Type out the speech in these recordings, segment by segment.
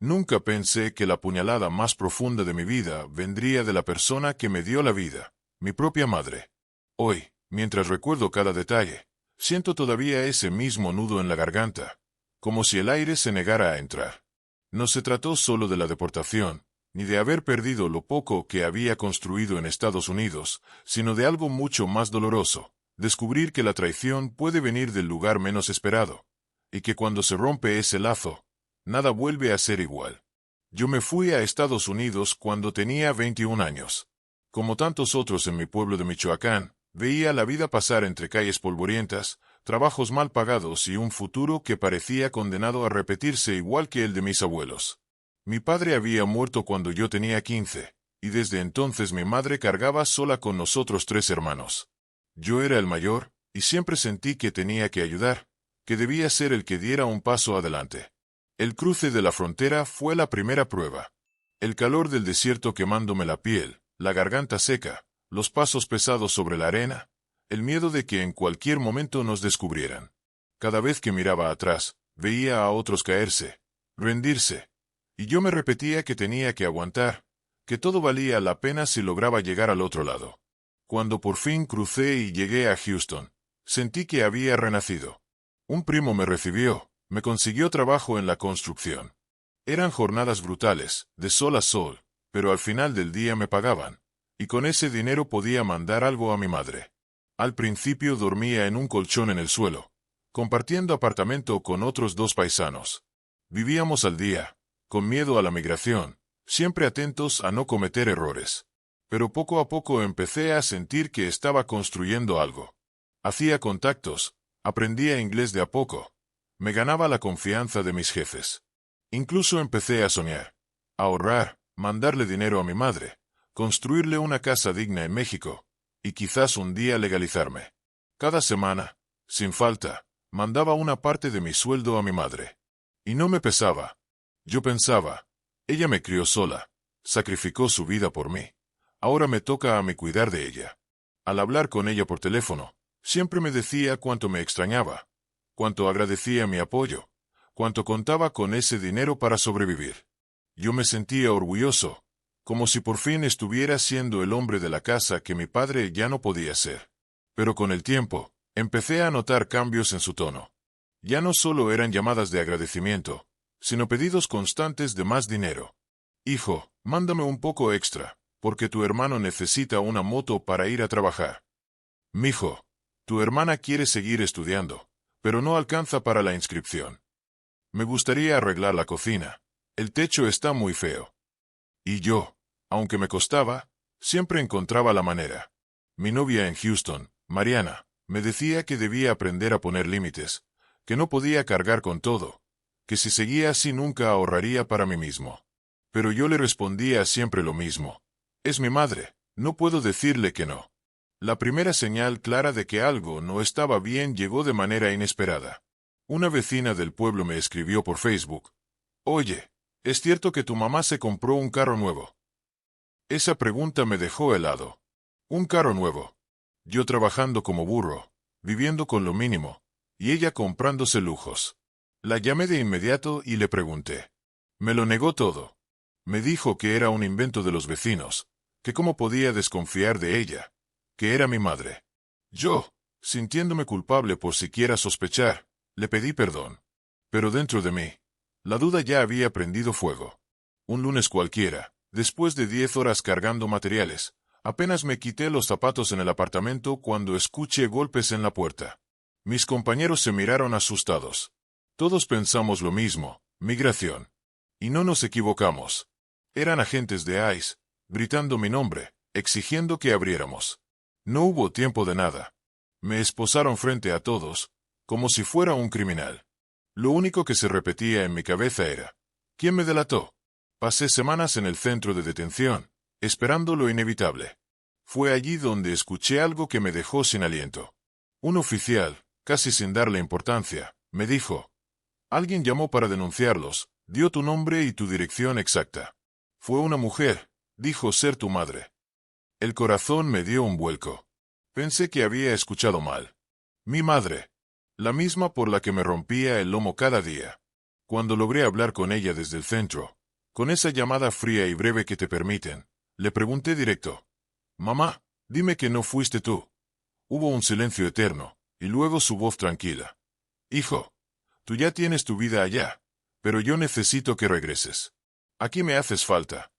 Nunca pensé que la puñalada más profunda de mi vida vendría de la persona que me dio la vida, mi propia madre. Hoy, mientras recuerdo cada detalle, siento todavía ese mismo nudo en la garganta, como si el aire se negara a entrar. No se trató solo de la deportación, ni de haber perdido lo poco que había construido en Estados Unidos, sino de algo mucho más doloroso, descubrir que la traición puede venir del lugar menos esperado, y que cuando se rompe ese lazo, nada vuelve a ser igual. Yo me fui a Estados Unidos cuando tenía 21 años. Como tantos otros en mi pueblo de Michoacán, veía la vida pasar entre calles polvorientas, trabajos mal pagados y un futuro que parecía condenado a repetirse igual que el de mis abuelos. Mi padre había muerto cuando yo tenía 15, y desde entonces mi madre cargaba sola con nosotros 3 hermanos. Yo era el mayor, y siempre sentí que tenía que ayudar, que debía ser el que diera un paso adelante. El cruce de la frontera fue la primera prueba. El calor del desierto quemándome la piel, la garganta seca, los pasos pesados sobre la arena, el miedo de que en cualquier momento nos descubrieran. Cada vez que miraba atrás, veía a otros caerse, rendirse, y yo me repetía que tenía que aguantar, que todo valía la pena si lograba llegar al otro lado. Cuando por fin crucé y llegué a Houston, sentí que había renacido. Un primo me recibió, me consiguió trabajo en la construcción. Eran jornadas brutales, de sol a sol, pero al final del día me pagaban, y con ese dinero podía mandar algo a mi madre. Al principio dormía en un colchón en el suelo, compartiendo apartamento con otros 2 paisanos. Vivíamos al día, con miedo a la migración, siempre atentos a no cometer errores. Pero poco a poco empecé a sentir que estaba construyendo algo. Hacía contactos, aprendía inglés de a poco, me ganaba la confianza de mis jefes. Incluso empecé a soñar, a ahorrar, mandarle dinero a mi madre, construirle una casa digna en México, y quizás un día legalizarme. Cada semana, sin falta, mandaba una parte de mi sueldo a mi madre. Y no me pesaba. Yo pensaba, ella me crió sola, sacrificó su vida por mí. Ahora me toca a mí cuidar de ella. Al hablar con ella por teléfono, siempre me decía cuánto me extrañaba, cuánto agradecía mi apoyo, cuánto contaba con ese dinero para sobrevivir. Yo me sentía orgulloso, como si por fin estuviera siendo el hombre de la casa que mi padre ya no podía ser. Pero con el tiempo, empecé a notar cambios en su tono. Ya no solo eran llamadas de agradecimiento, sino pedidos constantes de más dinero. Hijo, mándame un poco extra, porque tu hermano necesita una moto para ir a trabajar. Mijo, tu hermana quiere seguir estudiando, pero no alcanza para la inscripción. Me gustaría arreglar la cocina. El techo está muy feo. Y yo, aunque me costaba, siempre encontraba la manera. Mi novia en Houston, Mariana, me decía que debía aprender a poner límites, que no podía cargar con todo, que si seguía así nunca ahorraría para mí mismo. Pero yo le respondía siempre lo mismo. Es mi madre, no puedo decirle que no. La primera señal clara de que algo no estaba bien llegó de manera inesperada. Una vecina del pueblo me escribió por Facebook. Oye, ¿es cierto que tu mamá se compró un carro nuevo? Esa pregunta me dejó helado. ¿Un carro nuevo? Yo trabajando como burro, viviendo con lo mínimo, y ella comprándose lujos. La llamé de inmediato y le pregunté. Me lo negó todo. Me dijo que era un invento de los vecinos, que cómo podía desconfiar de ella, que era mi madre. Yo, sintiéndome culpable por siquiera sospechar, le pedí perdón. Pero dentro de mí, la duda ya había prendido fuego. Un lunes cualquiera, después de 10 horas cargando materiales, apenas me quité los zapatos en el apartamento cuando escuché golpes en la puerta. Mis compañeros se miraron asustados. Todos pensamos lo mismo, migración. Y no nos equivocamos. Eran agentes de ICE, gritando mi nombre, exigiendo que abriéramos. No hubo tiempo de nada. Me esposaron frente a todos, como si fuera un criminal. Lo único que se repetía en mi cabeza era, ¿quién me delató? Pasé semanas en el centro de detención, esperando lo inevitable. Fue allí donde escuché algo que me dejó sin aliento. Un oficial, casi sin darle importancia, me dijo, alguien llamó para denunciarlos, dio tu nombre y tu dirección exacta. Fue una mujer, dijo ser tu madre. El corazón me dio un vuelco. Pensé que había escuchado mal. Mi madre. La misma por la que me rompía el lomo cada día. Cuando logré hablar con ella desde el centro, con esa llamada fría y breve que te permiten, le pregunté directo: «Mamá, dime que no fuiste tú». Hubo un silencio eterno, y luego su voz tranquila: «Hijo, tú ya tienes tu vida allá, pero yo necesito que regreses. Aquí me haces falta».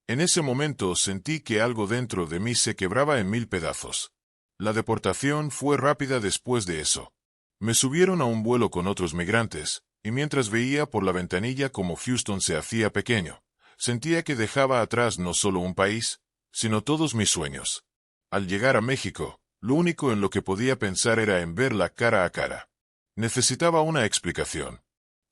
En ese momento sentí que algo dentro de mí se quebraba en mil pedazos. La deportación fue rápida después de eso. Me subieron a un vuelo con otros migrantes, y mientras veía por la ventanilla cómo Houston se hacía pequeño, sentía que dejaba atrás no solo un país, sino todos mis sueños. Al llegar a México, lo único en lo que podía pensar era en verla cara a cara. Necesitaba una explicación.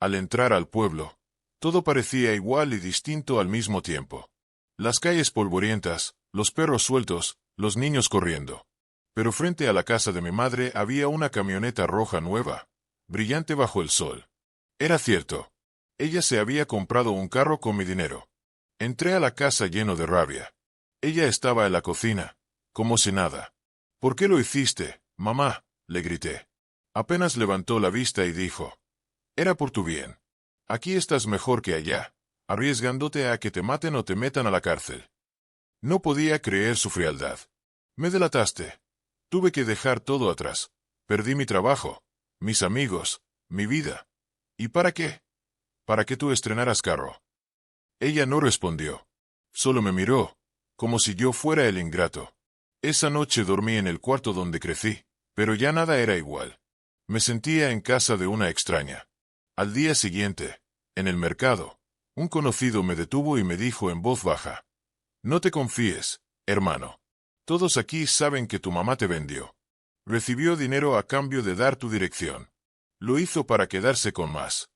Al entrar al pueblo, todo parecía igual y distinto al mismo tiempo. Las calles polvorientas, los perros sueltos, los niños corriendo. Pero frente a la casa de mi madre había una camioneta roja nueva, brillante bajo el sol. Era cierto. Ella se había comprado un carro con mi dinero. Entré a la casa lleno de rabia. Ella estaba en la cocina, como si nada. «¿Por qué lo hiciste, mamá?», le grité. Apenas levantó la vista y dijo: «Era por tu bien. Aquí estás mejor que allá, arriesgándote a que te maten o te metan a la cárcel». No podía creer su frialdad. «Me delataste. Tuve que dejar todo atrás. Perdí mi trabajo, mis amigos, mi vida. ¿Y para qué? Para que tú estrenaras carro». Ella no respondió. Solo me miró, como si yo fuera el ingrato. Esa noche dormí en el cuarto donde crecí, pero ya nada era igual. Me sentía en casa de una extraña. Al día siguiente, en el mercado, un conocido me detuvo y me dijo en voz baja: «No te confíes, hermano. Todos aquí saben que tu mamá te vendió. Recibió dinero a cambio de dar tu dirección. Lo hizo para quedarse con más».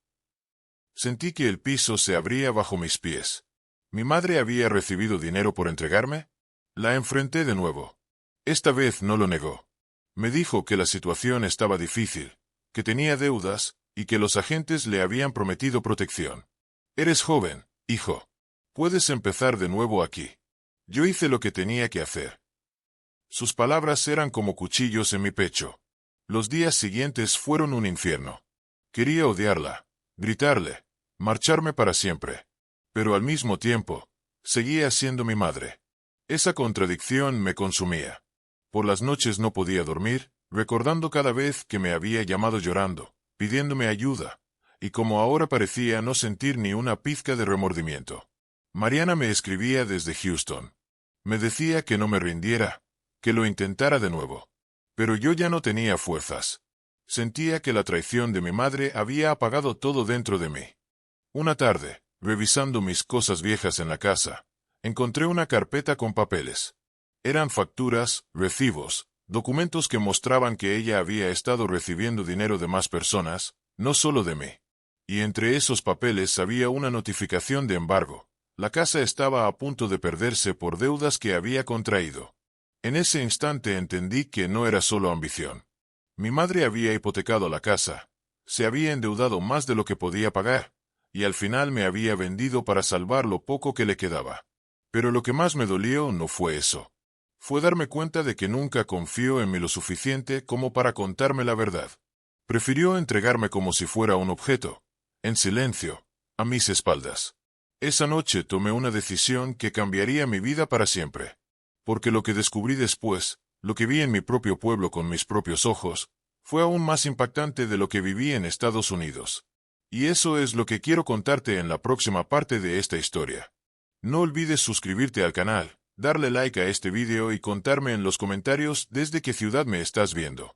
Sentí que el piso se abría bajo mis pies. ¿Mi madre había recibido dinero por entregarme? La enfrenté de nuevo. Esta vez no lo negó. Me dijo que la situación estaba difícil, que tenía deudas, y que los agentes le habían prometido protección. «Eres joven, hijo. Puedes empezar de nuevo aquí». Yo hice lo que tenía que hacer. Sus palabras eran como cuchillos en mi pecho. Los días siguientes fueron un infierno. Quería odiarla, gritarle, marcharme para siempre. Pero al mismo tiempo, seguía siendo mi madre. Esa contradicción me consumía. Por las noches no podía dormir, recordando cada vez que me había llamado llorando, pidiéndome ayuda, y como ahora parecía no sentir ni una pizca de remordimiento. Mariana me escribía desde Houston. Me decía que no me rindiera, que lo intentara de nuevo. Pero yo ya no tenía fuerzas. Sentía que la traición de mi madre había apagado todo dentro de mí. Una tarde, revisando mis cosas viejas en la casa, encontré una carpeta con papeles. Eran facturas, recibos, documentos que mostraban que ella había estado recibiendo dinero de más personas, no solo de mí. Y entre esos papeles había una notificación de embargo. La casa estaba a punto de perderse por deudas que había contraído. En ese instante entendí que no era solo ambición. Mi madre había hipotecado la casa, se había endeudado más de lo que podía pagar, y al final me había vendido para salvar lo poco que le quedaba. Pero lo que más me dolió no fue eso. Fue darme cuenta de que nunca confió en mí lo suficiente como para contarme la verdad. Prefirió entregarme como si fuera un objeto, en silencio, a mis espaldas. Esa noche tomé una decisión que cambiaría mi vida para siempre. Porque lo que descubrí después, lo que vi en mi propio pueblo con mis propios ojos, fue aún más impactante de lo que viví en Estados Unidos. Y eso es lo que quiero contarte en la próxima parte de esta historia. No olvides suscribirte al canal, darle like a este video y contarme en los comentarios desde qué ciudad me estás viendo.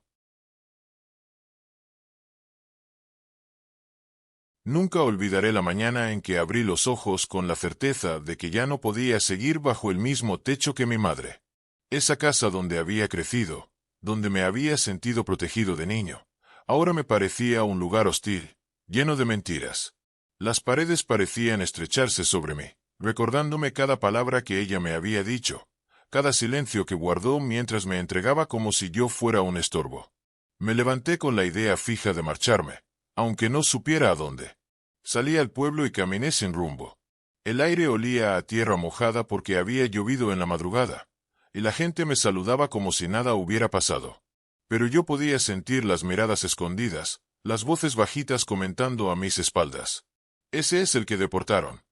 Nunca olvidaré la mañana en que abrí los ojos con la certeza de que ya no podía seguir bajo el mismo techo que mi madre. Esa casa donde había crecido, donde me había sentido protegido de niño, ahora me parecía un lugar hostil, lleno de mentiras. Las paredes parecían estrecharse sobre mí, recordándome cada palabra que ella me había dicho, cada silencio que guardó mientras me entregaba como si yo fuera un estorbo. Me levanté con la idea fija de marcharme, aunque no supiera a dónde. Salí al pueblo y caminé sin rumbo. El aire olía a tierra mojada porque había llovido en la madrugada, y la gente me saludaba como si nada hubiera pasado. Pero yo podía sentir las miradas escondidas, las voces bajitas comentando a mis espaldas. Ese es el que deportaron.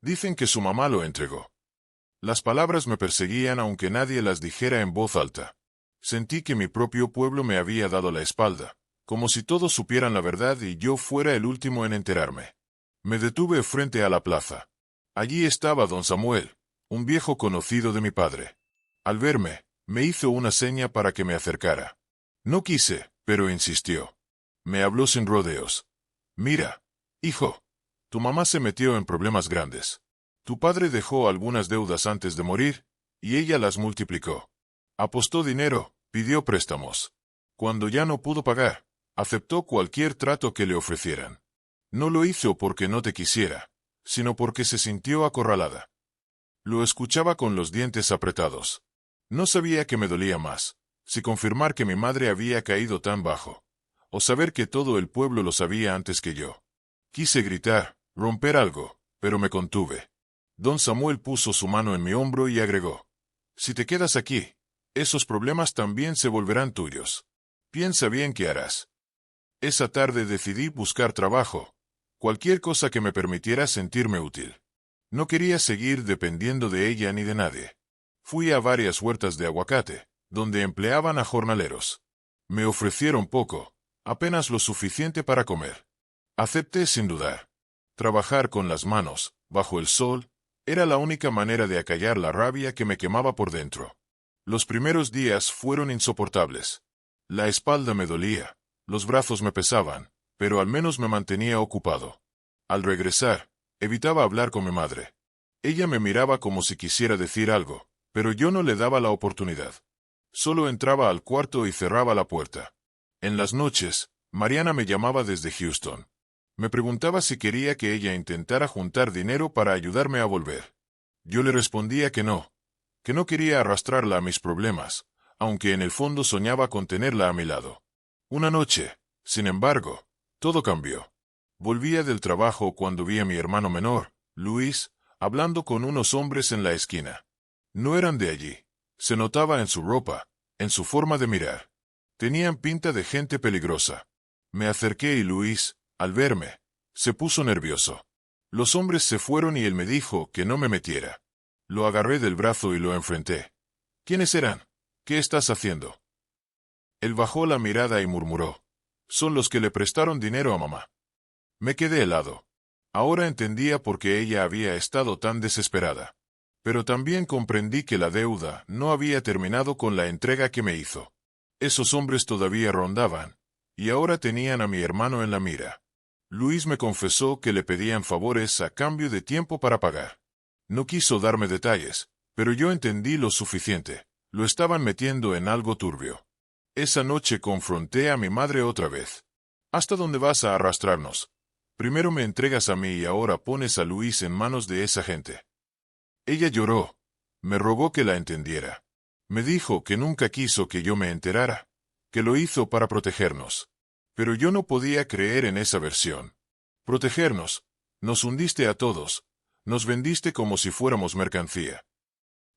Dicen que su mamá lo entregó. Las palabras me perseguían aunque nadie las dijera en voz alta. Sentí que mi propio pueblo me había dado la espalda, como si todos supieran la verdad y yo fuera el último en enterarme. Me detuve frente a la plaza. Allí estaba don Samuel, un viejo conocido de mi padre. Al verme, me hizo una seña para que me acercara. No quise, pero insistió. Me habló sin rodeos. Mira, hijo, tu mamá se metió en problemas grandes. Tu padre dejó algunas deudas antes de morir, y ella las multiplicó. Apostó dinero, pidió préstamos. Cuando ya no pudo pagar, aceptó cualquier trato que le ofrecieran. No lo hizo porque no te quisiera, sino porque se sintió acorralada. Lo escuchaba con los dientes apretados. No sabía qué me dolía más, si confirmar que mi madre había caído tan bajo, o saber que todo el pueblo lo sabía antes que yo. Quise gritar, romper algo, pero me contuve. Don Samuel puso su mano en mi hombro y agregó: si te quedas aquí, esos problemas también se volverán tuyos. Piensa bien qué harás. Esa tarde decidí buscar trabajo, cualquier cosa que me permitiera sentirme útil. No quería seguir dependiendo de ella ni de nadie. Fui a varias huertas de aguacate, donde empleaban a jornaleros. Me ofrecieron poco, apenas lo suficiente para comer. Acepté sin dudar. Trabajar con las manos, bajo el sol, era la única manera de acallar la rabia que me quemaba por dentro. Los primeros días fueron insoportables. La espalda me dolía, los brazos me pesaban, pero al menos me mantenía ocupado. Al regresar, evitaba hablar con mi madre. Ella me miraba como si quisiera decir algo, pero yo no le daba la oportunidad. Solo entraba al cuarto y cerraba la puerta. En las noches, Mariana me llamaba desde Houston. Me preguntaba si quería que ella intentara juntar dinero para ayudarme a volver. Yo le respondía que no quería arrastrarla a mis problemas, aunque en el fondo soñaba con tenerla a mi lado. Una noche, sin embargo, todo cambió. Volvía del trabajo cuando vi a mi hermano menor, Luis, hablando con unos hombres en la esquina. No eran de allí. Se notaba en su ropa, en su forma de mirar. Tenían pinta de gente peligrosa. Me acerqué y Luis, al verme, se puso nervioso. Los hombres se fueron y él me dijo que no me metiera. Lo agarré del brazo y lo enfrenté. ¿Quiénes eran? ¿Qué estás haciendo? Él bajó la mirada y murmuró: son los que le prestaron dinero a mamá. Me quedé helado. Ahora entendía por qué ella había estado tan desesperada. Pero también comprendí que la deuda no había terminado con la entrega que me hizo. Esos hombres todavía rondaban, y ahora tenían a mi hermano en la mira. Luis me confesó que le pedían favores a cambio de tiempo para pagar. No quiso darme detalles, pero yo entendí lo suficiente. Lo estaban metiendo en algo turbio. Esa noche confronté a mi madre otra vez. ¿Hasta dónde vas a arrastrarnos? Primero me entregas a mí y ahora pones a Luis en manos de esa gente. Ella lloró. Me rogó que la entendiera. Me dijo que nunca quiso que yo me enterara, que lo hizo para protegernos. Pero yo no podía creer en esa versión. Protegernos. Nos hundiste a todos. Nos vendiste como si fuéramos mercancía.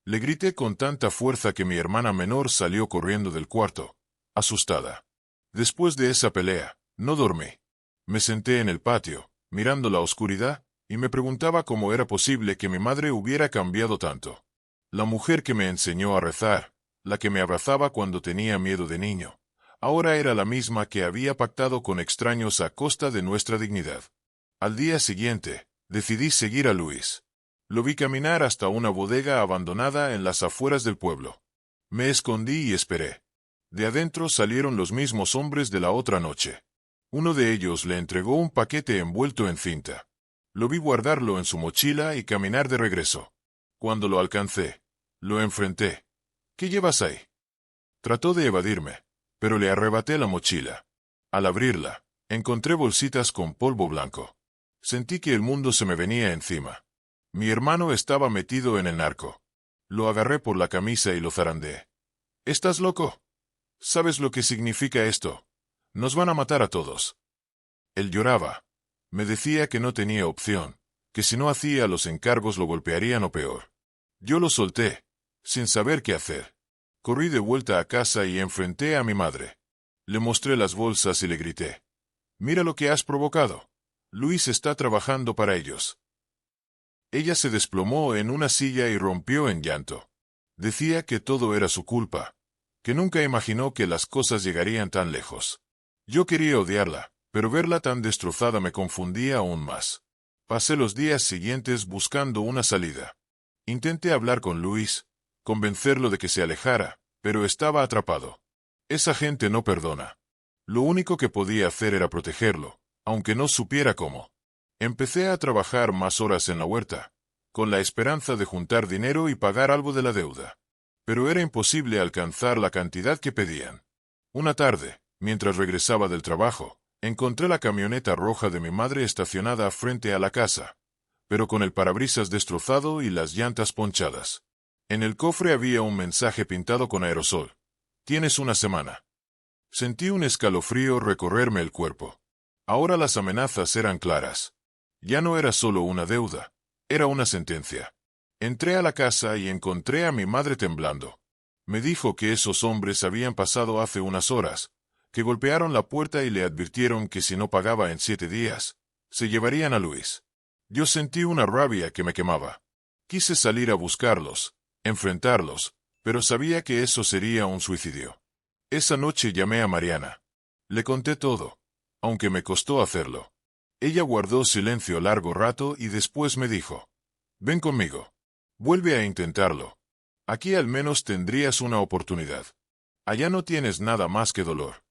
Le grité con tanta fuerza que mi hermana menor salió corriendo del cuarto, asustada. Después de esa pelea, no dormí. Me senté en el patio, mirando la oscuridad, y me preguntaba cómo era posible que mi madre hubiera cambiado tanto. La mujer que me enseñó a rezar, la que me abrazaba cuando tenía miedo de niño, ahora era la misma que había pactado con extraños a costa de nuestra dignidad. Al día siguiente, decidí seguir a Luis. Lo vi caminar hasta una bodega abandonada en las afueras del pueblo. Me escondí y esperé. De adentro salieron los mismos hombres de la otra noche. Uno de ellos le entregó un paquete envuelto en cinta. Lo vi guardarlo en su mochila y caminar de regreso. Cuando lo alcancé, lo enfrenté. ¿Qué llevas ahí? Trató de evadirme, pero le arrebaté la mochila. Al abrirla, encontré bolsitas con polvo blanco. Sentí que el mundo se me venía encima. Mi hermano estaba metido en el narco. Lo agarré por la camisa y lo zarandeé. ¿Estás loco? ¿Sabes lo que significa esto? Nos van a matar a todos. Él lloraba. Me decía que no tenía opción, que si no hacía los encargos lo golpearían o peor. Yo lo solté, sin saber qué hacer. Corrí de vuelta a casa y enfrenté a mi madre. Le mostré las bolsas y le grité: «Mira lo que has provocado. Luis está trabajando para ellos. Ella se desplomó en una silla y rompió en llanto. Decía que todo era su culpa, que nunca imaginó que las cosas llegarían tan lejos. Yo quería odiarla, pero verla tan destrozada me confundía aún más. Pasé los días siguientes buscando una salida. Intenté hablar con Luis, convencerlo de que se alejara, pero estaba atrapado. Esa gente no perdona. Lo único que podía hacer era protegerlo, aunque no supiera cómo. Empecé a trabajar más horas en la huerta, con la esperanza de juntar dinero y pagar algo de la deuda. Pero era imposible alcanzar la cantidad que pedían. Una tarde, mientras regresaba del trabajo, encontré la camioneta roja de mi madre estacionada frente a la casa, pero con el parabrisas destrozado y las llantas ponchadas. En el cofre había un mensaje pintado con aerosol. «Tienes una semana». Sentí un escalofrío recorrerme el cuerpo. Ahora las amenazas eran claras. Ya no era solo una deuda, era una sentencia. Entré a la casa y encontré a mi madre temblando. Me dijo que esos hombres habían pasado hace unas horas, que golpearon la puerta y le advirtieron que si no pagaba en 7 días, se llevarían a Luis. Yo sentí una rabia que me quemaba. Quise salir a buscarlos, enfrentarlos, pero sabía que eso sería un suicidio. Esa noche llamé a Mariana. Le conté todo, aunque me costó hacerlo. Ella guardó silencio largo rato y después me dijo: «Ven conmigo. Vuelve a intentarlo. Aquí al menos tendrías una oportunidad. Allá no tienes nada más que dolor».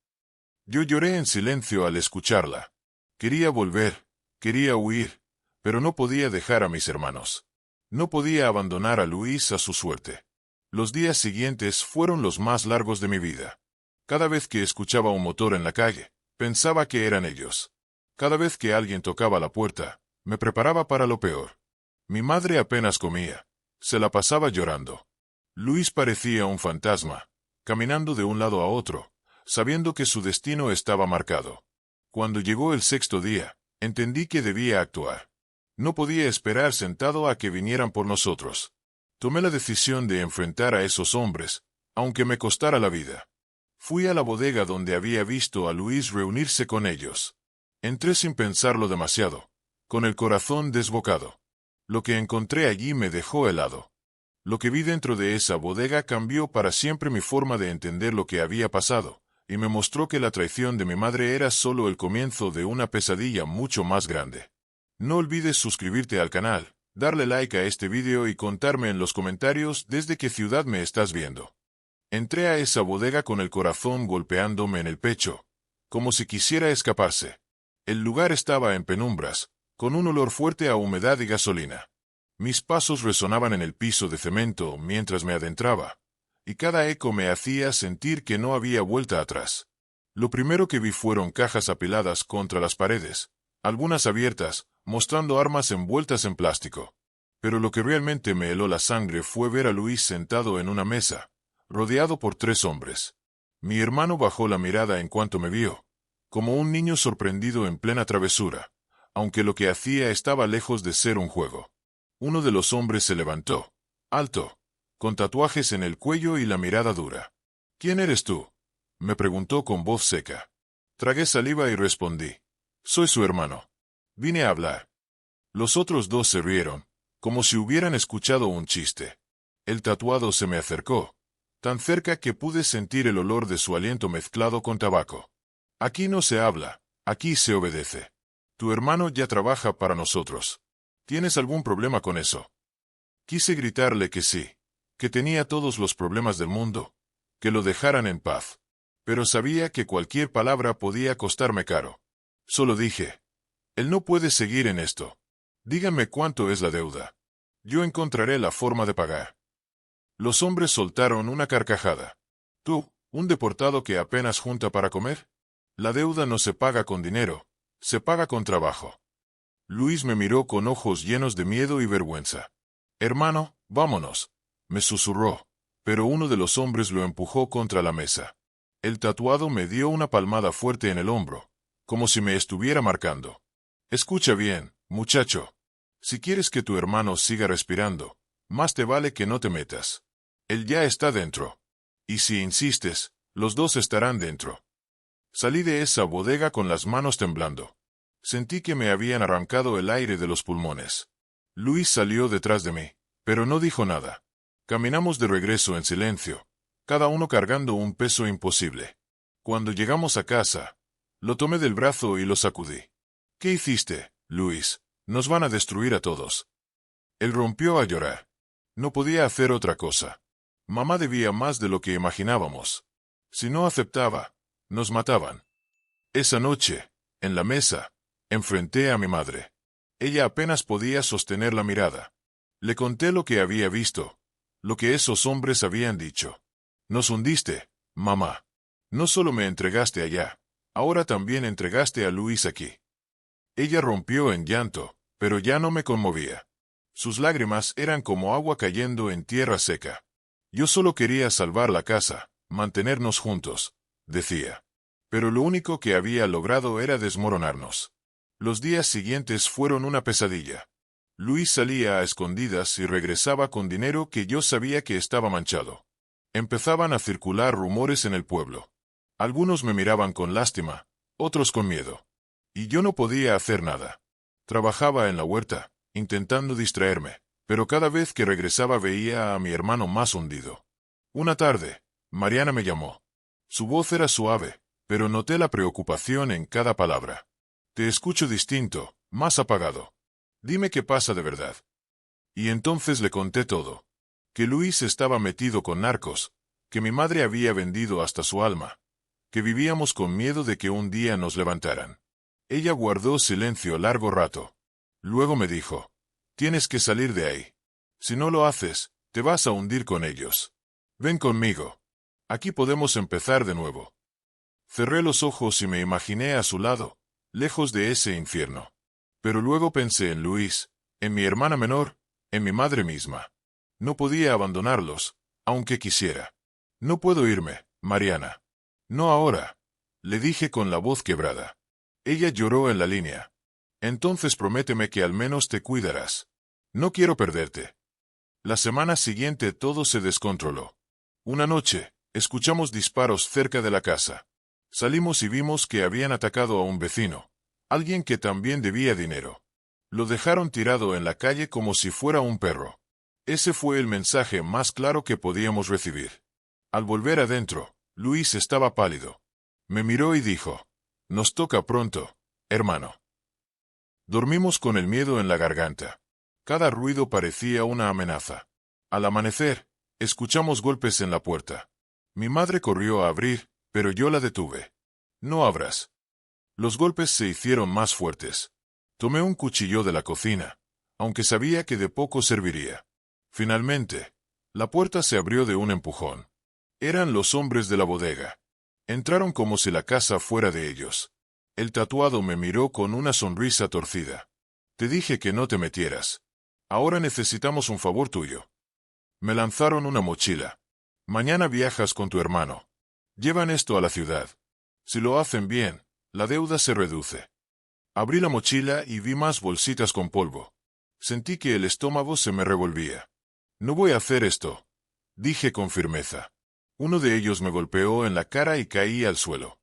Yo lloré en silencio al escucharla. Quería volver, quería huir, pero no podía dejar a mis hermanos. No podía abandonar a Luis a su suerte. Los días siguientes fueron los más largos de mi vida. Cada vez que escuchaba un motor en la calle, pensaba que eran ellos. Cada vez que alguien tocaba la puerta, me preparaba para lo peor. Mi madre apenas comía. Se la pasaba llorando. Luis parecía un fantasma, caminando de un lado a otro, sabiendo que su destino estaba marcado. Cuando llegó el 6.º día, entendí que debía actuar. No podía esperar sentado a que vinieran por nosotros. Tomé la decisión de enfrentar a esos hombres, aunque me costara la vida. Fui a la bodega donde había visto a Luis reunirse con ellos. Entré sin pensarlo demasiado, con el corazón desbocado. Lo que encontré allí me dejó helado. Lo que vi dentro de esa bodega cambió para siempre mi forma de entender lo que había pasado, y me mostró que la traición de mi madre era solo el comienzo de una pesadilla mucho más grande. No olvides suscribirte al canal, darle like a este video y contarme en los comentarios desde qué ciudad me estás viendo. Entré a esa bodega con el corazón golpeándome en el pecho, como si quisiera escaparse. El lugar estaba en penumbras, con un olor fuerte a humedad y gasolina. Mis pasos resonaban en el piso de cemento mientras me adentraba, y cada eco me hacía sentir que no había vuelta atrás. Lo primero que vi fueron cajas apiladas contra las paredes, algunas abiertas, mostrando armas envueltas en plástico. Pero lo que realmente me heló la sangre fue ver a Luis sentado en una mesa, rodeado por 3 hombres. Mi hermano bajó la mirada en cuanto me vio, como un niño sorprendido en plena travesura, aunque lo que hacía estaba lejos de ser un juego. Uno de los hombres se levantó, alto, con tatuajes en el cuello y la mirada dura. «¿Quién eres tú?», me preguntó con voz seca. Tragué saliva y respondí: «Soy su hermano. Vine a hablar». Los otros 2 se rieron, como si hubieran escuchado un chiste. El tatuado se me acercó, tan cerca que pude sentir el olor de su aliento mezclado con tabaco. «Aquí no se habla, aquí se obedece. Tu hermano ya trabaja para nosotros. ¿Tienes algún problema con eso?». Quise gritarle que sí, que tenía todos los problemas del mundo, que lo dejaran en paz. Pero sabía que cualquier palabra podía costarme caro. Solo dije: «Él no puede seguir en esto. Díganme cuánto es la deuda. Yo encontraré la forma de pagar». Los hombres soltaron una carcajada. «¿Tú, un deportado que apenas junta para comer? La deuda no se paga con dinero, se paga con trabajo». Luis me miró con ojos llenos de miedo y vergüenza. «Hermano, vámonos», me susurró, pero uno de los hombres lo empujó contra la mesa. El tatuado me dio una palmada fuerte en el hombro, como si me estuviera marcando. «Escucha bien, muchacho. Si quieres que tu hermano siga respirando, más te vale que no te metas. Él ya está dentro. Y si insistes, los 2 estarán dentro». Salí de esa bodega con las manos temblando. Sentí que me habían arrancado el aire de los pulmones. Luis salió detrás de mí, pero no dijo nada. Caminamos de regreso en silencio, cada uno cargando un peso imposible. Cuando llegamos a casa, lo tomé del brazo y lo sacudí. ¿Qué hiciste, Luis? Nos van a destruir a todos. Él rompió a llorar. No podía hacer otra cosa. Mamá debía más de lo que imaginábamos. Si no aceptaba, nos mataban. Esa noche, en la mesa, enfrenté a mi madre. Ella apenas podía sostener la mirada. Le conté lo que había visto, lo que esos hombres habían dicho. Nos hundiste, mamá. No solo me entregaste allá, ahora también entregaste a Luis aquí. Ella rompió en llanto, pero ya no me conmovía. Sus lágrimas eran como agua cayendo en tierra seca. Yo solo quería salvar la casa, mantenernos juntos, decía. Pero lo único que había logrado era desmoronarnos. Los días siguientes fueron una pesadilla. Luis salía a escondidas y regresaba con dinero que yo sabía que estaba manchado. Empezaban a circular rumores en el pueblo. Algunos me miraban con lástima, otros con miedo. Y yo no podía hacer nada. Trabajaba en la huerta, intentando distraerme, pero cada vez que regresaba veía a mi hermano más hundido. Una tarde, Mariana me llamó. Su voz era suave, pero noté la preocupación en cada palabra. Te escucho distinto, más apagado. Dime qué pasa de verdad. Y entonces le conté todo. Que Luis estaba metido con narcos, que mi madre había vendido hasta su alma, que vivíamos con miedo de que un día nos levantaran. Ella guardó silencio largo rato. Luego me dijo, tienes que salir de ahí. Si no lo haces, te vas a hundir con ellos. Ven conmigo. Aquí podemos empezar de nuevo. Cerré los ojos y me imaginé a su lado, lejos de ese infierno. Pero luego pensé en Luis, en mi hermana menor, en mi madre misma. No podía abandonarlos, aunque quisiera. No puedo irme, Mariana. No ahora, le dije con la voz quebrada. Ella lloró en la línea. Entonces prométeme que al menos te cuidarás. No quiero perderte. La semana siguiente todo se descontroló. Una noche, escuchamos disparos cerca de la casa. Salimos y vimos que habían atacado a un vecino, alguien que también debía dinero. Lo dejaron tirado en la calle como si fuera un perro. Ese fue el mensaje más claro que podíamos recibir. Al volver adentro, Luis estaba pálido. Me miró y dijo, nos toca pronto, hermano. Dormimos con el miedo en la garganta. Cada ruido parecía una amenaza. Al amanecer, escuchamos golpes en la puerta. Mi madre corrió a abrir, pero yo la detuve. No abras. Los golpes se hicieron más fuertes. Tomé un cuchillo de la cocina, aunque sabía que de poco serviría. Finalmente, la puerta se abrió de un empujón. Eran los hombres de la bodega. Entraron como si la casa fuera de ellos. El tatuado me miró con una sonrisa torcida. Te dije que no te metieras. Ahora necesitamos un favor tuyo. Me lanzaron una mochila. Mañana viajas con tu hermano. Llevan esto a la ciudad. Si lo hacen bien, la deuda se reduce. Abrí la mochila y vi más bolsitas con polvo. Sentí que el estómago se me revolvía. No voy a hacer esto, dije con firmeza. Uno de ellos me golpeó en la cara y caí al suelo.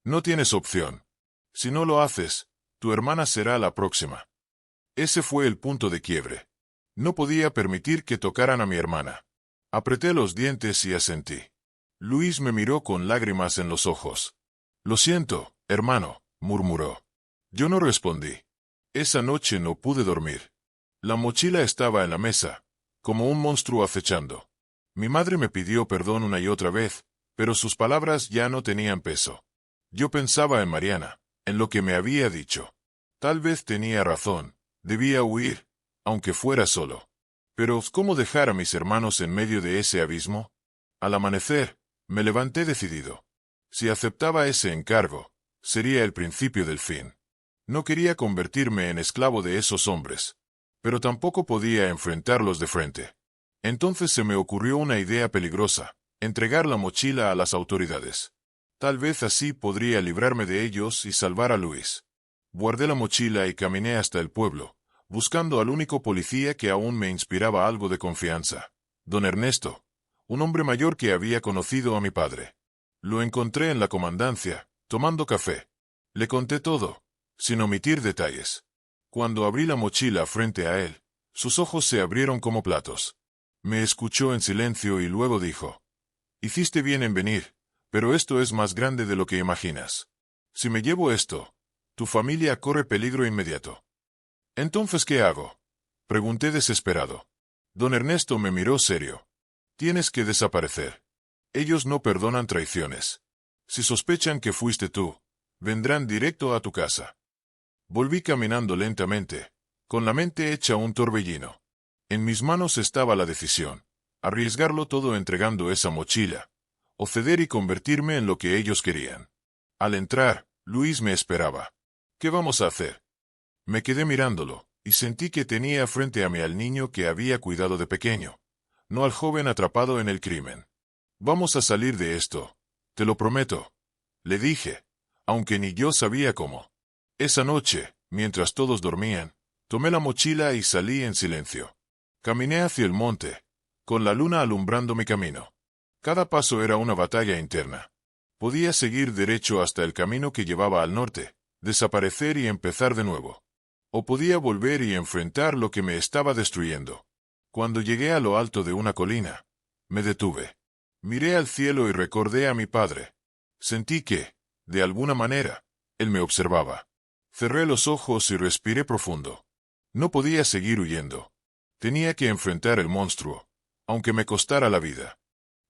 No tienes opción. Si no lo haces, tu hermana será la próxima. Ese fue el punto de quiebre. No podía permitir que tocaran a mi hermana. Apreté los dientes y asentí. Luis me miró con lágrimas en los ojos. Lo siento, hermano, murmuró. Yo no respondí. Esa noche no pude dormir. La mochila estaba en la mesa, como un monstruo acechando. Mi madre me pidió perdón una y otra vez, pero sus palabras ya no tenían peso. Yo pensaba en Mariana, en lo que me había dicho. Tal vez tenía razón, debía huir, aunque fuera solo. Pero, ¿cómo dejar a mis hermanos en medio de ese abismo? Al amanecer, me levanté decidido. Si aceptaba ese encargo, sería el principio del fin. No quería convertirme en esclavo de esos hombres, pero tampoco podía enfrentarlos de frente. Entonces se me ocurrió una idea peligrosa, entregar la mochila a las autoridades. Tal vez así podría librarme de ellos y salvar a Luis. Guardé la mochila y caminé hasta el pueblo, buscando al único policía que aún me inspiraba algo de confianza, don Ernesto, un hombre mayor que había conocido a mi padre. Lo encontré en la comandancia, tomando café. Le conté todo. sin omitir detalles. Cuando abrí la mochila frente a él, sus ojos se abrieron como platos. Me escuchó en silencio y luego dijo: «Hiciste bien en venir, pero esto es más grande de lo que imaginas. Si me llevo esto, tu familia corre peligro inmediato». «¿Entonces qué hago?», pregunté desesperado. Don Ernesto me miró serio. «Tienes que desaparecer. Ellos no perdonan traiciones. Si sospechan que fuiste tú, vendrán directo a tu casa». Volví caminando lentamente, con la mente hecha un torbellino. En mis manos estaba la decisión: arriesgarlo todo entregando esa mochila, o ceder y convertirme en lo que ellos querían. Al entrar, Luis me esperaba. «¿Qué vamos a hacer?». Me quedé mirándolo, y sentí que tenía frente a mí al niño que había cuidado de pequeño, no al joven atrapado en el crimen. «Vamos a salir de esto, te lo prometo», le dije, aunque ni yo sabía cómo. Esa noche, mientras todos dormían, tomé la mochila y salí en silencio. Caminé hacia el monte, con la luna alumbrando mi camino. Cada paso era una batalla interna. Podía seguir derecho hasta el camino que llevaba al norte, desaparecer y empezar de nuevo. O podía volver y enfrentar lo que me estaba destruyendo. Cuando llegué a lo alto de una colina, me detuve. Miré al cielo y recordé a mi padre. Sentí que, de alguna manera, él me observaba. Cerré los ojos y respiré profundo. No podía seguir huyendo. Tenía que enfrentar el monstruo, aunque me costara la vida.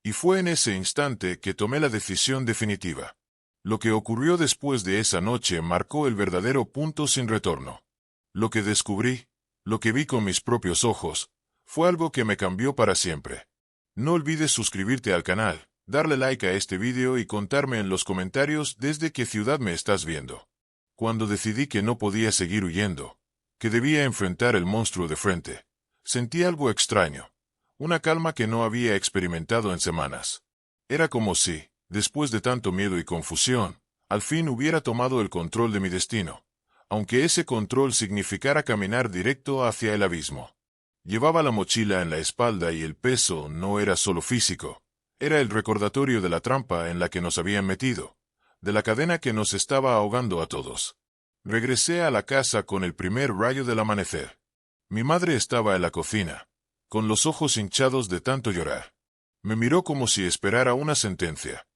Y fue en ese instante que tomé la decisión definitiva. Lo que ocurrió después de esa noche marcó el verdadero punto sin retorno. Lo que descubrí, lo que vi con mis propios ojos, fue algo que me cambió para siempre. No olvides suscribirte al canal, darle like a este vídeo y contarme en los comentarios desde qué ciudad me estás viendo. Cuando decidí que no podía seguir huyendo, que debía enfrentar el monstruo de frente, sentí algo extraño, una calma que no había experimentado en semanas. Era como si, después de tanto miedo y confusión, al fin hubiera tomado el control de mi destino, aunque ese control significara caminar directo hacia el abismo. Llevaba la mochila en la espalda y el peso no era solo físico, era el recordatorio de la trampa en la que nos habían metido, de la cadena que nos estaba ahogando a todos. Regresé a la casa con el primer rayo del amanecer. Mi madre estaba en la cocina, con los ojos hinchados de tanto llorar. Me miró como si esperara una sentencia.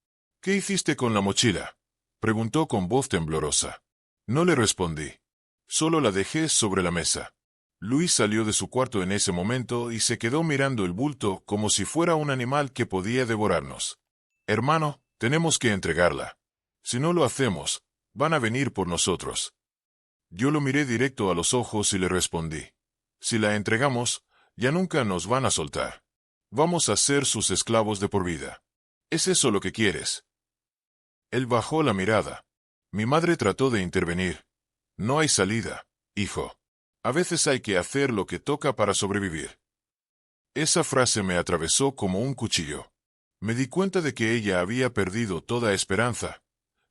«¿Qué hiciste con la mochila?», preguntó con voz temblorosa. No le respondí. Solo la dejé sobre la mesa. Luis salió de su cuarto en ese momento y se quedó mirando el bulto como si fuera un animal que podía devorarnos. «Hermano, tenemos que entregarla. Si no lo hacemos, van a venir por nosotros». Yo lo miré directo a los ojos y le respondí: «Si la entregamos, ya nunca nos van a soltar. Vamos a ser sus esclavos de por vida. ¿Es eso lo que quieres?». Él bajó la mirada. Mi madre trató de intervenir. «No hay salida, hijo. A veces hay que hacer lo que toca para sobrevivir». Esa frase me atravesó como un cuchillo. Me di cuenta de que ella había perdido toda esperanza,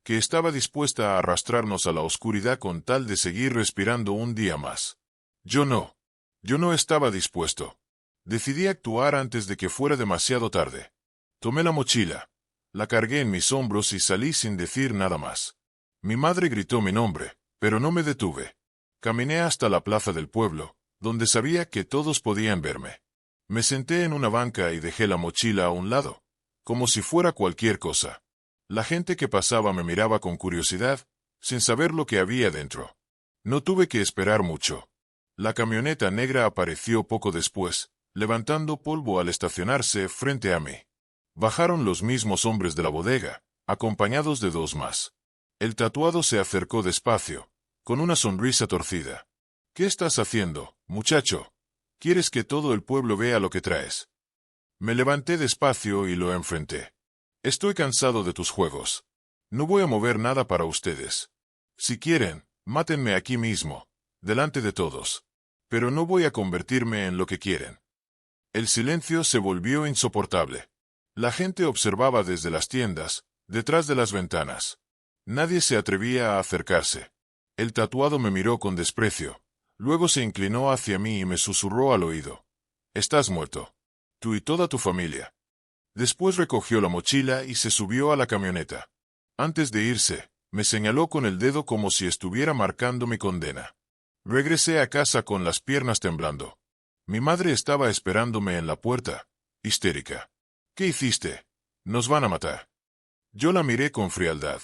que estaba dispuesta a arrastrarnos a la oscuridad con tal de seguir respirando un día más. Yo no estaba dispuesto. Decidí actuar antes de que fuera demasiado tarde. Tomé la mochila, la cargué en mis hombros y salí sin decir nada más. Mi madre gritó mi nombre, pero no me detuve. Caminé hasta la plaza del pueblo, donde sabía que todos podían verme. Me senté en una banca y dejé la mochila a un lado, como si fuera cualquier cosa. La gente que pasaba me miraba con curiosidad, sin saber lo que había dentro. No tuve que esperar mucho. La camioneta negra apareció poco después, levantando polvo al estacionarse frente a mí. Bajaron los mismos hombres de la bodega, acompañados de dos más. El tatuado se acercó despacio, con una sonrisa torcida. «¿Qué estás haciendo, muchacho? ¿Quieres que todo el pueblo vea lo que traes?». Me levanté despacio y lo enfrenté. «Estoy cansado de tus juegos. No voy a mover nada para ustedes. Si quieren, mátenme aquí mismo, delante de todos. Pero no voy a convertirme en lo que quieren». El silencio se volvió insoportable. La gente observaba desde las tiendas, detrás de las ventanas. Nadie se atrevía a acercarse. El tatuado me miró con desprecio. Luego se inclinó hacia mí y me susurró al oído: «Estás muerto. Tú y toda tu familia». Después recogió la mochila y se subió a la camioneta. Antes de irse, Me señaló con el dedo como si estuviera marcando mi condena. Regresé a casa con las piernas temblando. Mi madre estaba esperándome en la puerta, histérica. ¿Qué hiciste? Nos van a matar. Yo la miré con frialdad.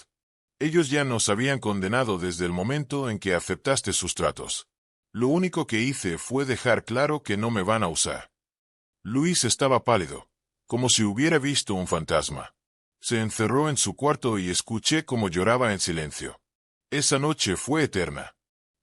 Ellos ya nos habían condenado desde el momento en que aceptaste sus tratos. Lo único que hice fue dejar claro que no me van a usar. Luis estaba pálido, como si hubiera visto un fantasma. Se encerró en su cuarto y escuché cómo lloraba en silencio. Esa noche fue eterna.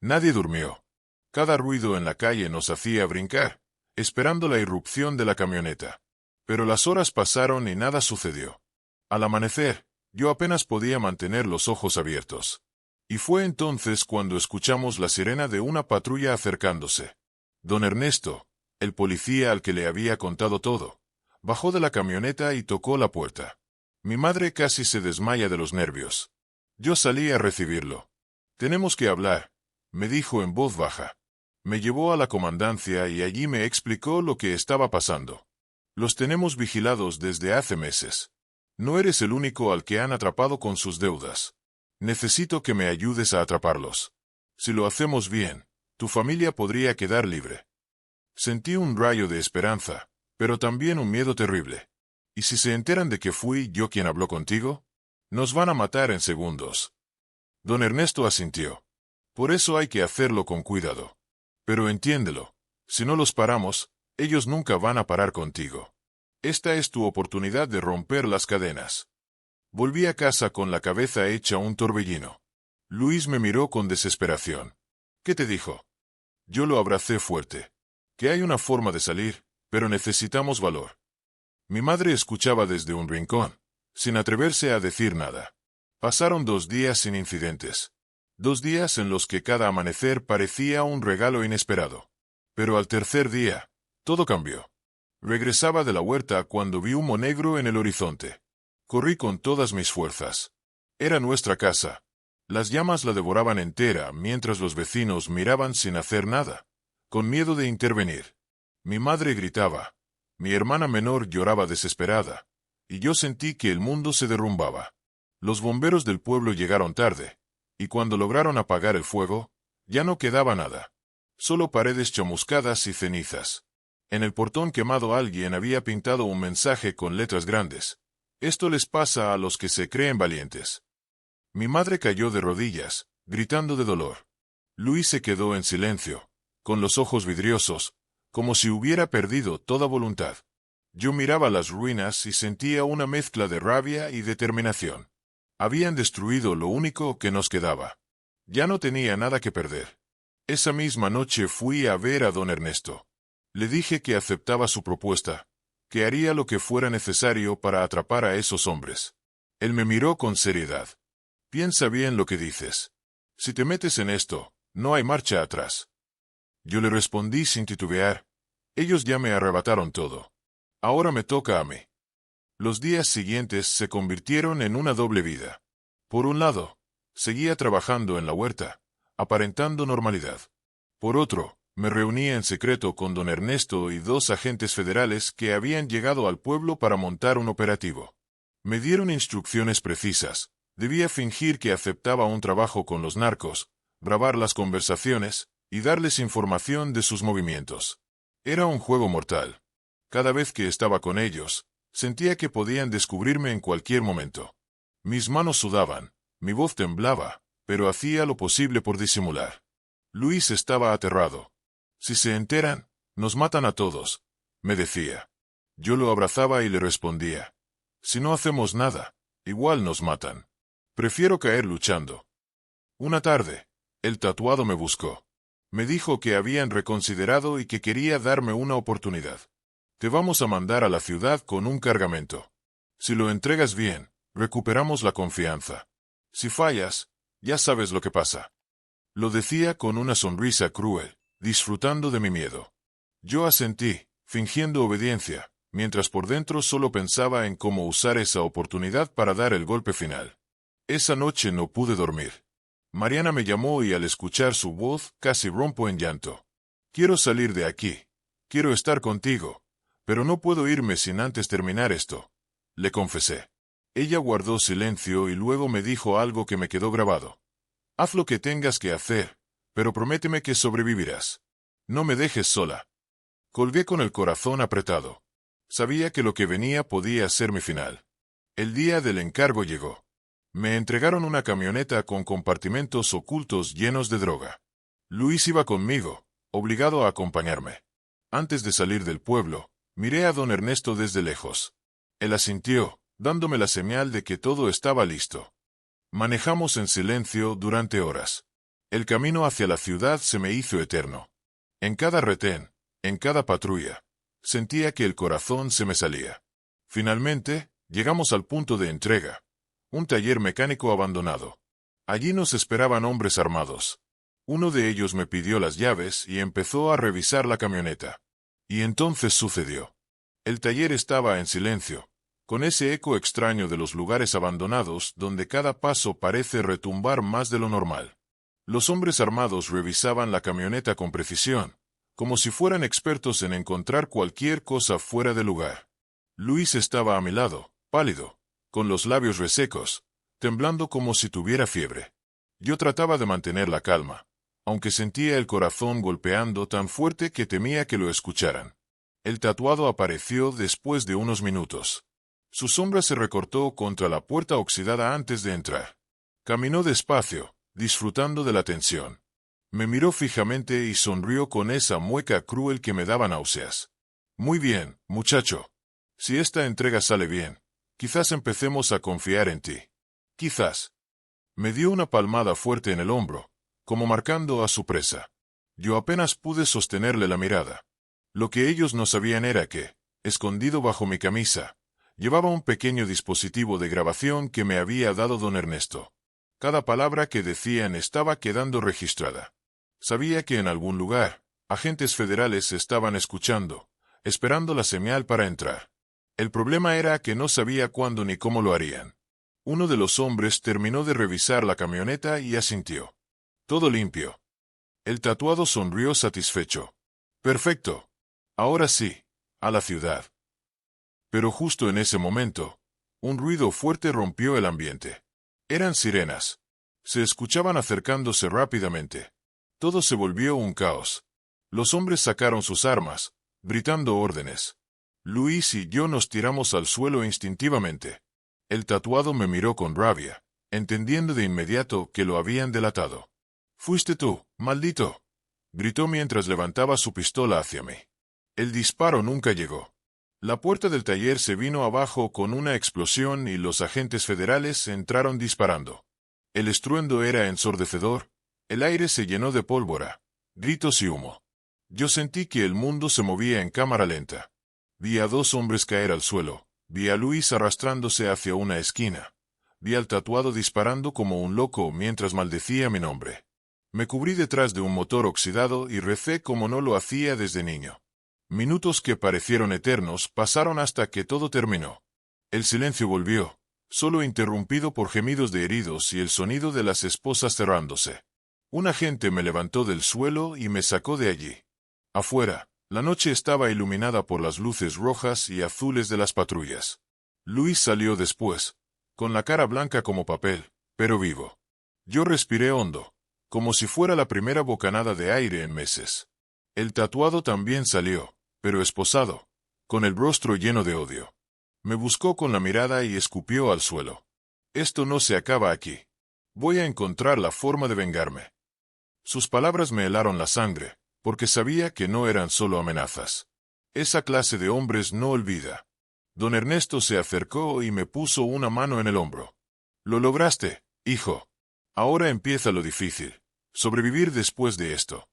Nadie durmió. Cada ruido en la calle nos hacía brincar, esperando la irrupción de la camioneta. Pero las horas pasaron y nada sucedió. Al amanecer, yo apenas podía mantener los ojos abiertos. Y fue entonces cuando escuchamos la sirena de una patrulla acercándose. Don Ernesto, el policía al que le había contado todo, bajó de la camioneta y tocó la puerta. Mi madre casi se desmaya de los nervios. Yo salí a recibirlo. «Tenemos que hablar», me dijo en voz baja. Me llevó a la comandancia y allí me explicó lo que estaba pasando. «Los tenemos vigilados desde hace meses. No eres el único al que han atrapado con sus deudas. Necesito que me ayudes a atraparlos. Si lo hacemos bien, tu familia podría quedar libre». Sentí un rayo de esperanza, pero también un miedo terrible. ¿Y si se enteran de que fui yo quien habló contigo? Nos van a matar en segundos. Don Ernesto asintió. Por eso hay que hacerlo con cuidado. Pero entiéndelo, si no los paramos, ellos nunca van a parar contigo. Esta es tu oportunidad de romper las cadenas. Volví a casa con la cabeza hecha un torbellino. Luis me miró con desesperación. ¿Qué te dijo? Yo lo abracé fuerte. Que hay una forma de salir, pero necesitamos valor. Mi madre escuchaba desde un rincón, sin atreverse a decir nada. Pasaron 2 días sin incidentes. 2 días en los que cada amanecer parecía un regalo inesperado. Pero al tercer día, todo cambió. Regresaba de la huerta cuando vi humo negro en el horizonte. Corrí con todas mis fuerzas. Era nuestra casa. Las llamas la devoraban entera mientras los vecinos miraban sin hacer nada, con miedo de intervenir. Mi madre gritaba. Mi hermana menor lloraba desesperada, y yo sentí que el mundo se derrumbaba. Los bomberos del pueblo llegaron tarde, y cuando lograron apagar el fuego, ya no quedaba nada. Solo paredes chamuscadas y cenizas. En el portón quemado alguien había pintado un mensaje con letras grandes. Esto les pasa a los que se creen valientes. Mi madre cayó de rodillas, gritando de dolor. Luis se quedó en silencio, con los ojos vidriosos, como si hubiera perdido toda voluntad. Yo miraba las ruinas y sentía una mezcla de rabia y determinación. Habían destruido lo único que nos quedaba. Ya no tenía nada que perder. Esa misma noche fui a ver a don Ernesto. Le dije que aceptaba su propuesta, que haría lo que fuera necesario para atrapar a esos hombres. Él me miró con seriedad. «Piensa bien lo que dices. Si te metes en esto, no hay marcha atrás». Yo le respondí sin titubear. Ellos ya me arrebataron todo. Ahora me toca a mí. Los días siguientes se convirtieron en una doble vida. Por un lado, seguía trabajando en la huerta, aparentando normalidad. Por otro, me reunía en secreto con don Ernesto y 2 agentes federales que habían llegado al pueblo para montar un operativo. Me dieron instrucciones precisas. Debía fingir que aceptaba un trabajo con los narcos, grabar las conversaciones y darles información de sus movimientos. Era un juego mortal. Cada vez que estaba con ellos, sentía que podían descubrirme en cualquier momento. Mis manos sudaban, mi voz temblaba, pero hacía lo posible por disimular. Luis estaba aterrado. «Si se enteran, nos matan a todos», me decía. Yo lo abrazaba y le respondía. «Si no hacemos nada, igual nos matan. Prefiero caer luchando». Una tarde, el tatuado me buscó. Me dijo que habían reconsiderado y que quería darme una oportunidad. «Te vamos a mandar a la ciudad con un cargamento. Si lo entregas bien, recuperamos la confianza. Si fallas, ya sabes lo que pasa». Lo decía con una sonrisa cruel, disfrutando de mi miedo. Yo asentí, fingiendo obediencia, mientras por dentro solo pensaba en cómo usar esa oportunidad para dar el golpe final. Esa noche no pude dormir. Mariana me llamó y al escuchar su voz casi rompo en llanto. «Quiero salir de aquí. Quiero estar contigo. Pero no puedo irme sin antes terminar esto», le confesé. Ella guardó silencio y luego me dijo algo que me quedó grabado. Haz lo que tengas que hacer, pero prométeme que sobrevivirás. No me dejes sola. Colgué con el corazón apretado. Sabía que lo que venía podía ser mi final. El día del encargo llegó. Me entregaron una camioneta con compartimentos ocultos llenos de droga. Luis iba conmigo, obligado a acompañarme. Antes de salir del pueblo, miré a don Ernesto desde lejos. Él asintió, dándome la señal de que todo estaba listo. Manejamos en silencio durante horas. El camino hacia la ciudad se me hizo eterno. En cada retén, en cada patrulla, sentía que el corazón se me salía. Finalmente, llegamos al punto de entrega, un taller mecánico abandonado. Allí nos esperaban hombres armados. Uno de ellos me pidió las llaves y empezó a revisar la camioneta. Y entonces sucedió. El taller estaba en silencio, con ese eco extraño de los lugares abandonados donde cada paso parece retumbar más de lo normal. Los hombres armados revisaban la camioneta con precisión, como si fueran expertos en encontrar cualquier cosa fuera de lugar. Luis estaba a mi lado, pálido, con los labios resecos, temblando como si tuviera fiebre. Yo trataba de mantener la calma, aunque sentía el corazón golpeando tan fuerte que temía que lo escucharan. El tatuado apareció después de unos minutos. Su sombra se recortó contra la puerta oxidada antes de entrar. Caminó despacio, disfrutando de la tensión. Me miró fijamente y sonrió con esa mueca cruel que me daba náuseas. Muy bien, muchacho. Si esta entrega sale bien, quizás empecemos a confiar en ti. Quizás. Me dio una palmada fuerte en el hombro, como marcando a su presa. Yo apenas pude sostenerle la mirada. Lo que ellos no sabían era que, escondido bajo mi camisa, llevaba un pequeño dispositivo de grabación que me había dado don Ernesto. Cada palabra que decían estaba quedando registrada. Sabía que en algún lugar, agentes federales estaban escuchando, esperando la señal para entrar. El problema era que no sabía cuándo ni cómo lo harían. Uno de los hombres terminó de revisar la camioneta y asintió. Todo limpio. El tatuado sonrió satisfecho. Perfecto. Ahora sí, a la ciudad. Pero justo en ese momento, un ruido fuerte rompió el ambiente. Eran sirenas. Se escuchaban acercándose rápidamente. Todo se volvió un caos. Los hombres sacaron sus armas, gritando órdenes. Luis y yo nos tiramos al suelo instintivamente. El tatuado me miró con rabia, entendiendo de inmediato que lo habían delatado. «Fuiste tú, maldito», gritó mientras levantaba su pistola hacia mí. El disparo nunca llegó. La puerta del taller se vino abajo con una explosión y los agentes federales entraron disparando. El estruendo era ensordecedor, el aire se llenó de pólvora, gritos y humo. Yo sentí que el mundo se movía en cámara lenta. Vi a dos hombres caer al suelo, vi a Luis arrastrándose hacia una esquina, vi al tatuado disparando como un loco mientras maldecía mi nombre. Me cubrí detrás de un motor oxidado y recé como no lo hacía desde niño. Minutos que parecieron eternos pasaron hasta que todo terminó. El silencio volvió, solo interrumpido por gemidos de heridos y el sonido de las esposas cerrándose. Un agente me levantó del suelo y me sacó de allí. Afuera, la noche estaba iluminada por las luces rojas y azules de las patrullas. Luis salió después, con la cara blanca como papel, pero vivo. Yo respiré hondo, como si fuera la primera bocanada de aire en meses. El tatuado también salió, pero esposado, con el rostro lleno de odio. Me buscó con la mirada y escupió al suelo. Esto no se acaba aquí. Voy a encontrar la forma de vengarme. Sus palabras me helaron la sangre, porque sabía que no eran solo amenazas. Esa clase de hombres no olvida. Don Ernesto se acercó y me puso una mano en el hombro. Lo lograste, hijo. Ahora empieza lo difícil. Sobrevivir después de esto.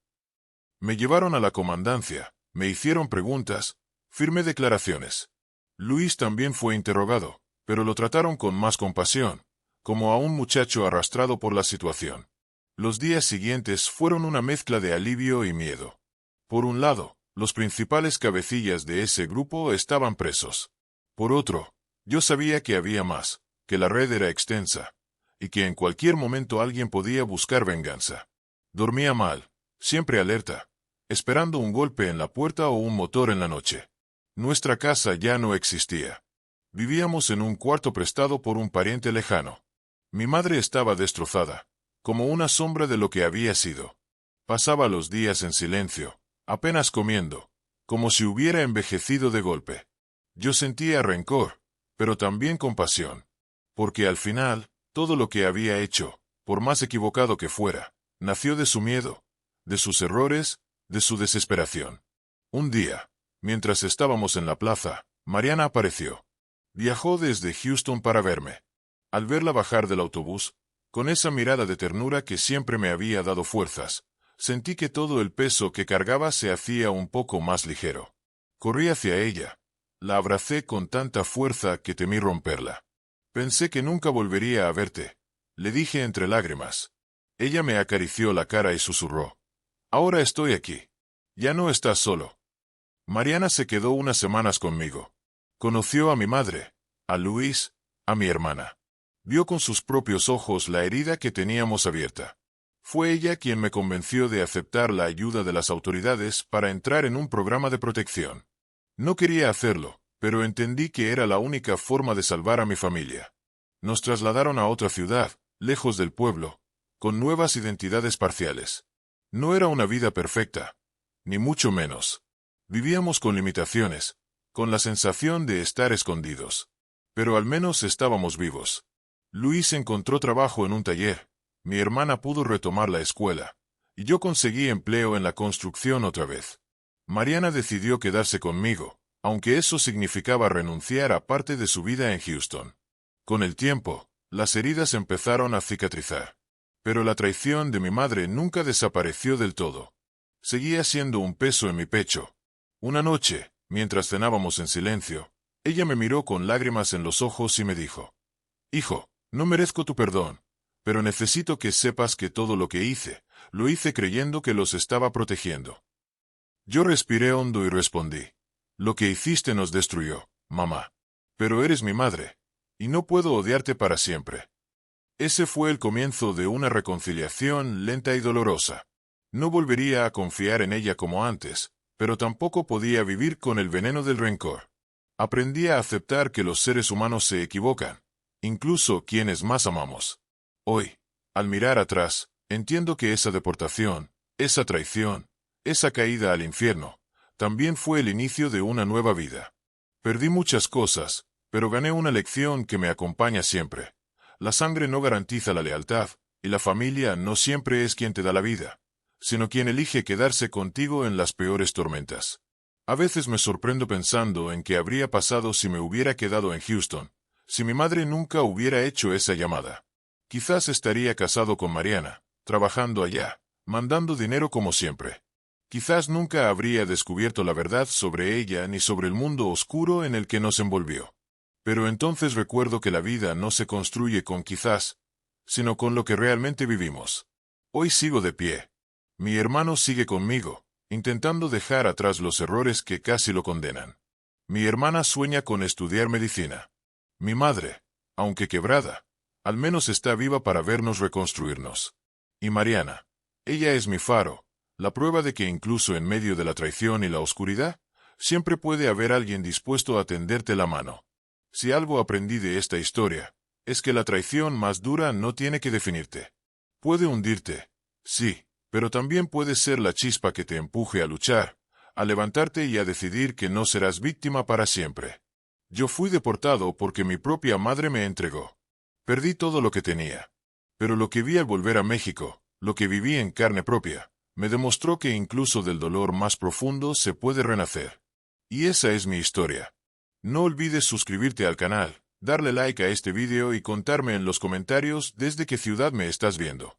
Me llevaron a la comandancia, me hicieron preguntas, firmé declaraciones. Luis también fue interrogado, pero lo trataron con más compasión, como a un muchacho arrastrado por la situación. Los días siguientes fueron una mezcla de alivio y miedo. Por un lado, los principales cabecillas de ese grupo estaban presos. Por otro, yo sabía que había más, que la red era extensa, y que en cualquier momento alguien podía buscar venganza. Dormía mal, siempre alerta, esperando un golpe en la puerta o un motor en la noche. Nuestra casa ya no existía. Vivíamos en un cuarto prestado por un pariente lejano. Mi madre estaba destrozada, como una sombra de lo que había sido. Pasaba los días en silencio, apenas comiendo, como si hubiera envejecido de golpe. Yo sentía rencor, pero también compasión, porque al final, todo lo que había hecho, por más equivocado que fuera, nació de su miedo, de sus errores, de su desesperación. Un día, mientras estábamos en la plaza, Mariana apareció. Viajó desde Houston para verme. Al verla bajar del autobús, con esa mirada de ternura que siempre me había dado fuerzas, sentí que todo el peso que cargaba se hacía un poco más ligero. Corrí hacia ella. La abracé con tanta fuerza que temí romperla. Pensé que nunca volvería a verte, le dije entre lágrimas. Ella me acarició la cara y susurró: ahora estoy aquí. Ya no estás solo. Mariana se quedó unas semanas conmigo. Conoció a mi madre, a Luis, a mi hermana. Vio con sus propios ojos la herida que teníamos abierta. Fue ella quien me convenció de aceptar la ayuda de las autoridades para entrar en un programa de protección. No quería hacerlo, pero entendí que era la única forma de salvar a mi familia. Nos trasladaron a otra ciudad, lejos del pueblo, con nuevas identidades parciales. No era una vida perfecta, ni mucho menos. Vivíamos con limitaciones, con la sensación de estar escondidos. Pero al menos estábamos vivos. Luis encontró trabajo en un taller, mi hermana pudo retomar la escuela, y yo conseguí empleo en la construcción otra vez. Mariana decidió quedarse conmigo, aunque eso significaba renunciar a parte de su vida en Houston. Con el tiempo, las heridas empezaron a cicatrizar. Pero la traición de mi madre nunca desapareció del todo. Seguía siendo un peso en mi pecho. Una noche, mientras cenábamos en silencio, ella me miró con lágrimas en los ojos y me dijo: hijo, no merezco tu perdón, pero necesito que sepas que todo lo que hice, lo hice creyendo que los estaba protegiendo. Yo respiré hondo y respondí: lo que hiciste nos destruyó, mamá. Pero eres mi madre, y no puedo odiarte para siempre. Ese fue el comienzo de una reconciliación lenta y dolorosa. No volvería a confiar en ella como antes, pero tampoco podía vivir con el veneno del rencor. Aprendí a aceptar que los seres humanos se equivocan, incluso quienes más amamos. Hoy, al mirar atrás, entiendo que esa deportación, esa traición, esa caída al infierno, también fue el inicio de una nueva vida. Perdí muchas cosas, pero gané una lección que me acompaña siempre. La sangre no garantiza la lealtad, y la familia no siempre es quien te da la vida, sino quien elige quedarse contigo en las peores tormentas. A veces me sorprendo pensando en qué habría pasado si me hubiera quedado en Houston, si mi madre nunca hubiera hecho esa llamada. Quizás estaría casado con Mariana, trabajando allá, mandando dinero como siempre. Quizás nunca habría descubierto la verdad sobre ella ni sobre el mundo oscuro en el que nos envolvió. Pero entonces recuerdo que la vida no se construye con quizás, sino con lo que realmente vivimos. Hoy sigo de pie. Mi hermano sigue conmigo, intentando dejar atrás los errores que casi lo condenan. Mi hermana sueña con estudiar medicina. Mi madre, aunque quebrada, al menos está viva para vernos reconstruirnos. Y Mariana, ella es mi faro, la prueba de que incluso en medio de la traición y la oscuridad, siempre puede haber alguien dispuesto a tenderte la mano. Si algo aprendí de esta historia, es que la traición más dura no tiene que definirte. Puede hundirte, sí, pero también puede ser la chispa que te empuje a luchar, a levantarte y a decidir que no serás víctima para siempre. Yo fui deportado porque mi propia madre me entregó. Perdí todo lo que tenía. Pero lo que vi al volver a México, lo que viví en carne propia, me demostró que incluso del dolor más profundo se puede renacer. Y esa es mi historia. No olvides suscribirte al canal, darle like a este video y contarme en los comentarios desde qué ciudad me estás viendo.